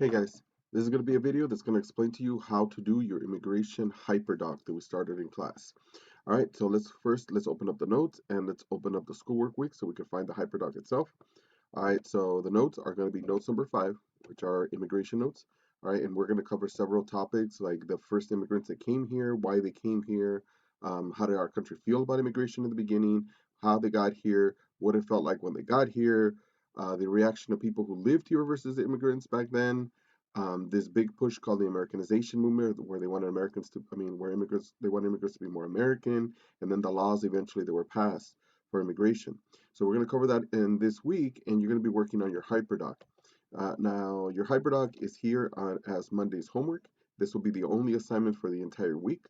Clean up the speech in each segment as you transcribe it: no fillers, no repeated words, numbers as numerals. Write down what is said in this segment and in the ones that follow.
Hey guys, this is going to be a video that's going to explain to you how to do your immigration hyperdoc that we started in class. All right, so let's open up the notes and let's open up the schoolwork week so we can find the hyperdoc itself. All right, so the notes are going to be notes number 5, which are immigration notes. All right, and we're going to cover several topics like the first immigrants that came here, why they came here, how did our country feel about immigration in the beginning, how they got here, what it felt like when they got here, the reaction of people who lived here versus immigrants back then. This big push called the Americanization movement, where they wanted Americans to, where they wanted immigrants to be more American, and then the laws eventually that were passed for immigration. So we're going to cover that in this week, and you're going to be working on your Hyperdoc. Now, your Hyperdoc is here as Monday's homework. This will be the only assignment for the entire week.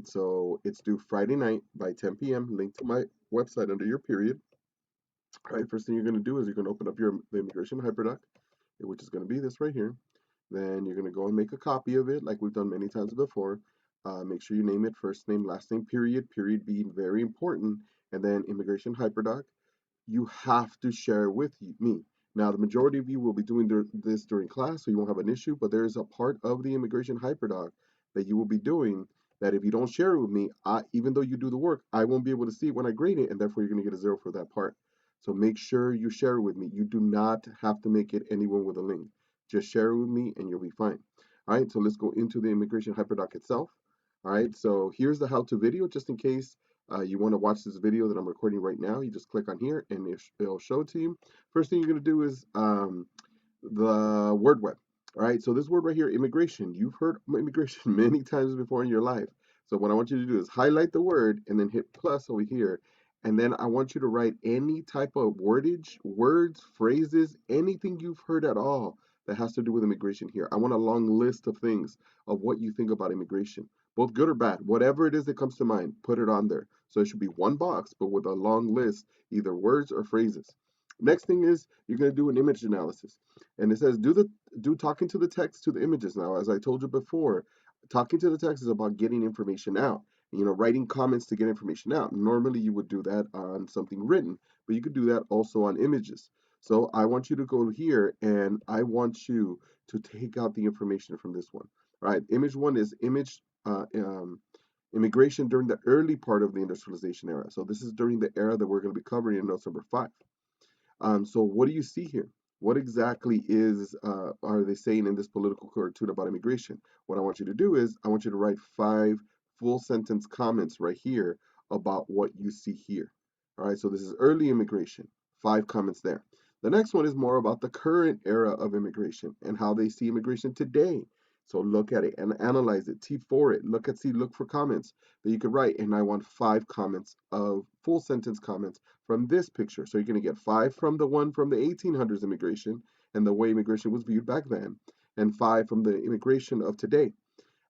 So it's due Friday night by 10 p.m. Link to my website under your period. All right, first thing you're going to do is you're going to open up the immigration Hyperdoc, which is going to be this right here. Then you're going to go and make a copy of it like we've done many times before. Make sure you name it first name, last name, period being very important, and then immigration Hyperdoc. You have to share with me. Now, the majority of you will be doing this during class, so you won't have an issue, but there's a part of the immigration Hyperdoc that you will be doing that if you don't share it with me, even though you do the work, I won't be able to see it when I grade it, and therefore you're going to get a 0 for that part. So make sure you share it with me. You do not have to make it anyone with a link. Just share it with me and you'll be fine. All right, so let's go into the immigration Hyperdoc itself. All right, so here's the how-to video, just in case you want to watch this video that I'm recording right now. You just click on here and it'll show it to you. First thing you're going to do is the word web. All right, so this word right here, immigration. You've heard immigration many times before in your life. So what I want you to do is highlight the word and then hit plus over here. And then I want you to write any type of wordage, words, phrases, anything you've heard at all that has to do with immigration here. I want a long list of things of what you think about immigration, both good or bad. Whatever it is that comes to mind, put it on there. So it should be one box, but with a long list, either words or phrases. Next thing is you're going to do an image analysis. And it says do talking to the text to the images. Now, as I told you before, talking to the text is about getting information out. Writing comments to get information out. Normally you would do that on something written, but you could do that also on images. So I want you to go here and I want you to take out the information from this one. All right, image 1 is immigration during the early part of the industrialization era. So this is during the era that we're going to be covering in notes number 5. So what do you see here? What exactly are they saying in this political cartoon about immigration? What I want you to do is I want you to write 5 full sentence comments right here about what you see here. All right, so this is early immigration, 5 comments there. The next one is more about the current era of immigration and how they see immigration today. So look at it and analyze it, T4 it, look for comments that you could write. And I want 5 comments of full sentence comments from this picture. So you're going to get 5 from the one from the 1800s immigration and the way immigration was viewed back then, and 5 from the immigration of today.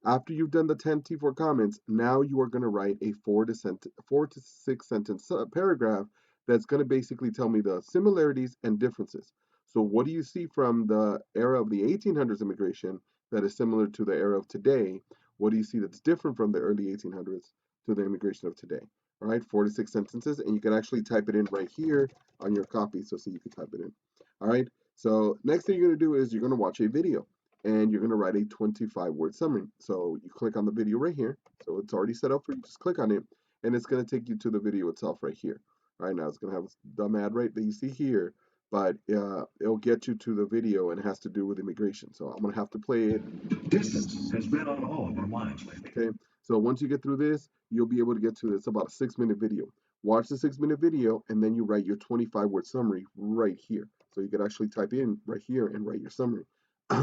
After you've done the 10 T4 comments, now you are going to write a 4 to 6 sentence paragraph that's going to basically tell me the similarities and differences. So what do you see from the era of the 1800s immigration that is similar to the era of today? What do you see that's different from the early 1800s to the immigration of today? All right, 4 to 6 sentences, and you can actually type it in right here on your copy. So you can type it in. All right, so next thing you're going to do is you're going to watch a video and you're going to write a 25-word summary. So you click on the video right here. So it's already set up for you. Just click on it, and it's going to take you to the video itself right here. All right, now it's going to have the ad right that you see here, but it'll get you to the video, and it has to do with immigration. So I'm going to have to play it. This has been on all of our minds lately. Okay, so once you get through this, you'll be able to get to it. It's about a 6-minute video. Watch the 6-minute video, and then you write your 25-word summary right here. So you can actually type in right here and write your summary.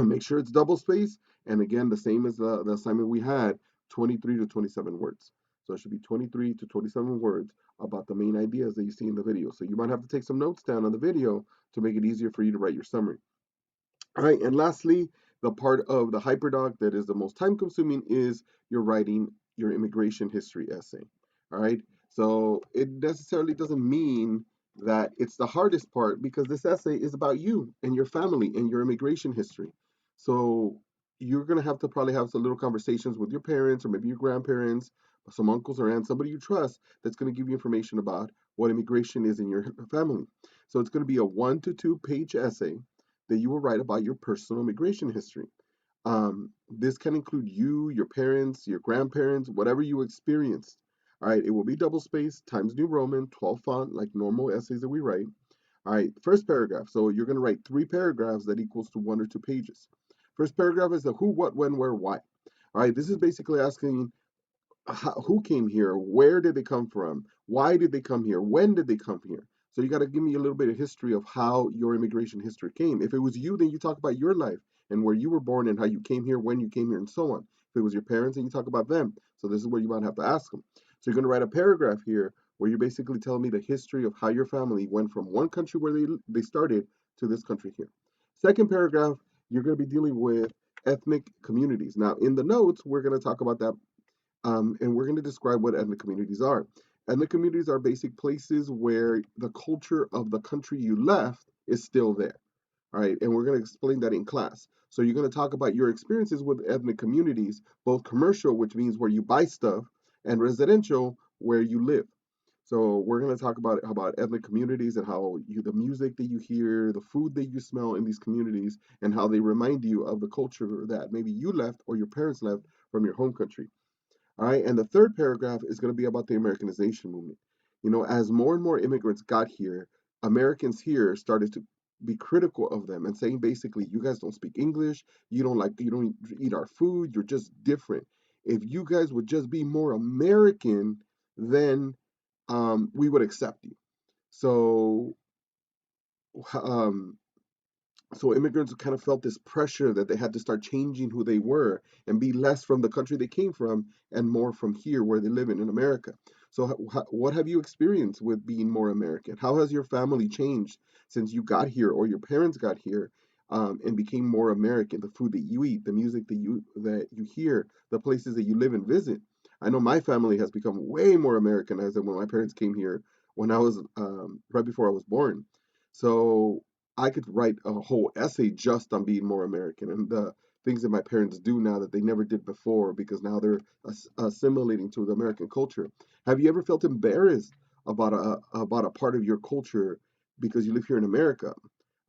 Make sure it's double spaced, and again, the same as the assignment we had, 23 to 27 words. So it should be 23 to 27 words about the main ideas that you see in the video. So you might have to take some notes down on the video to make it easier for you to write your summary. All right, and lastly, the part of the Hyperdoc that is the most time consuming is you're writing your immigration history essay. All right, so it necessarily doesn't mean that it's the hardest part, because this essay is about you and your family and your immigration history. So you're going to have to probably have some little conversations with your parents or maybe your grandparents, some uncles or aunts, somebody you trust that's going to give you information about what immigration is in your family. So it's going to be a 1 to 2 page essay that you will write about your personal immigration history. This can include you, your parents, your grandparents, whatever you experienced. All right, it will be double space, Times New Roman, 12 font, like normal essays that we write. All right, first paragraph. So you're going to write three paragraphs that equals to 1 or 2 pages. First paragraph is the who, what, when, where, why. All right, this is basically asking who came here, where did they come from, why did they come here, when did they come here. So you got to give me a little bit of history of how your immigration history came. If it was you, then you talk about your life and where you were born and how you came here, when you came here, and so on. If it was your parents, then you talk about them. So this is where you might have to ask them. So you're going to write a paragraph here where you're basically telling me the history of how your family went from one country where they started to this country here. Second paragraph, you're going to be dealing with ethnic communities. Now, in the notes, we're going to talk about that, and we're going to describe what ethnic communities are. Ethnic communities are basic places where the culture of the country you left is still there. All right, and we're going to explain that in class. So you're going to talk about your experiences with ethnic communities, both commercial, which means where you buy stuff, and residential, where you live. So we're going to talk about ethnic communities and how the music that you hear, the food that you smell in these communities, and how they remind you of the culture that maybe you left or your parents left from your home country. All right. And the third paragraph is going to be about the Americanization movement. As more and more immigrants got here, Americans here started to be critical of them and saying basically, you guys don't speak English, you don't eat our food, you're just different. If you guys would just be more American, then we would accept you. So um, so immigrants kind of felt this pressure that they had to start changing who they were and be less from the country they came from and more from here where they live in America. So what have you experienced with being more American? How has your family changed since you got here or your parents got here, and became more American? The food that you eat, the music that you hear, the places that you live and visit. I know my family has become way more Americanized than when my parents came here when I was, right before I was born. So I could write a whole essay just on being more American and the things that my parents do now that they never did before because now they're assimilating to the American culture. Have you ever felt embarrassed about a part of your culture because you live here in America?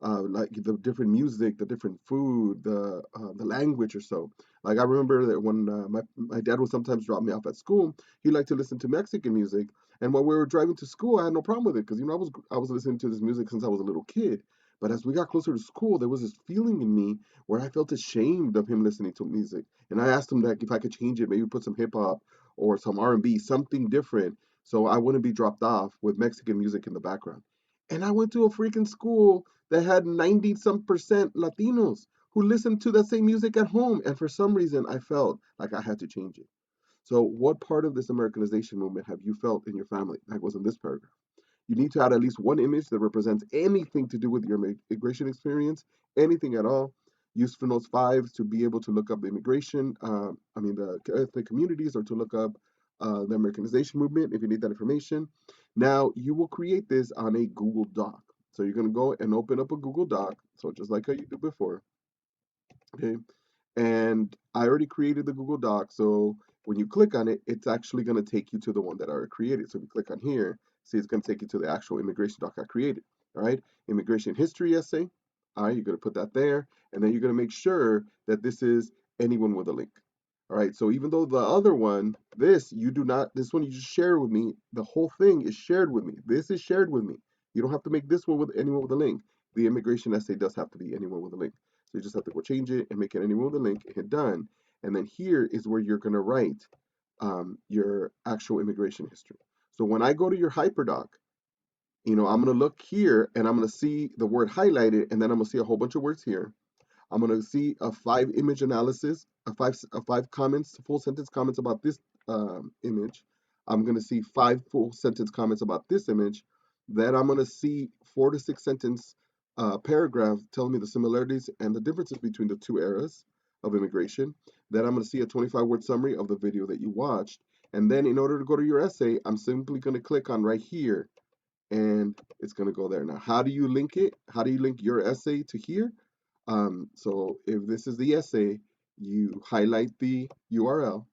Like the different music, the different food, the language or so. Like I remember that when my dad would sometimes drop me off at school, he liked to listen to Mexican music, and when we were driving to school, I had no problem with it because I was listening to this music since I was a little kid. But as we got closer to school, there was this feeling in me where I felt ashamed of him listening to music, and I asked him that if I could change it, maybe put some hip hop or some R&B, something different, so I wouldn't be dropped off with Mexican music in the background. And I went to a freaking school that had 90 some percent Latinos who listened to that same music at home. And for some reason, I felt like I had to change it. So, what part of this Americanization movement have you felt in your family? That was in this paragraph. You need to add at least one image that represents anything to do with your immigration experience, anything at all. Use Footnotes 5 to be able to look up immigration, the ethnic communities, or to look up the Americanization movement if you need that information. Now, you will create this on a Google Doc. So you're going to go and open up a Google Doc. So just like how you did before, okay? And I already created the Google Doc. So when you click on it, it's actually going to take you to the one that I already created. So if you click on here, see, it's going to take you to the actual immigration doc I created. All right, immigration history essay. All right, you're going to put that there, and then you're going to make sure that this is anyone with a link. All right, so even though the other one, this one you just share with me, the whole thing is shared with me. This is shared with me. You don't have to make this one with anyone with a link. The immigration essay does have to be anyone with a link. So you just have to go change it and make it anyone with a link, hit done. And then here is where you're going to write your actual immigration history. So when I go to your Hyperdoc, I'm going to look here and I'm going to see the word highlighted, and then I'm going to see a whole bunch of words here. I'm going to see a 5 image analysis, a five comments, full sentence comments about this image. I'm going to see 5 full sentence comments about this image. Then I'm going to see 4 to 6 sentence paragraph telling me the similarities and the differences between the two eras of immigration. Then I'm going to see a 25-word summary of the video that you watched. And then in order to go to your essay, I'm simply going to click on right here, and it's going to go there. Now, how do you link it? How do you link your essay to here? So if this is the essay, you highlight the URL,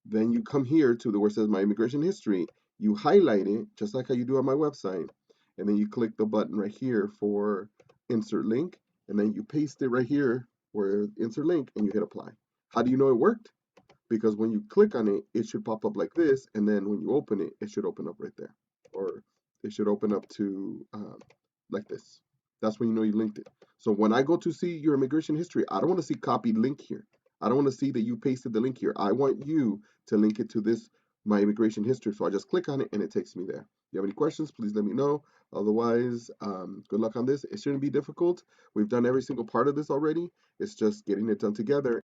then you come here to the where it says my immigration history, you highlight it just like how you do on my website, and then you click the button right here for insert link, and then you paste it right here where insert link and you hit apply. How do you know it worked? Because when you click on it, it should pop up like this, and then when you open it, it should open up right there, or it should open up to like this. That's when you know you linked it. So when I go to see your immigration history, I don't want to see copied link here. I don't want to see that you pasted the link here. I want you to link it to this my immigration history. So I just click on it and it takes me there. If you have any questions, please let me know. Otherwise, good luck on this. It shouldn't be difficult. We've done every single part of this already. It's just getting it done together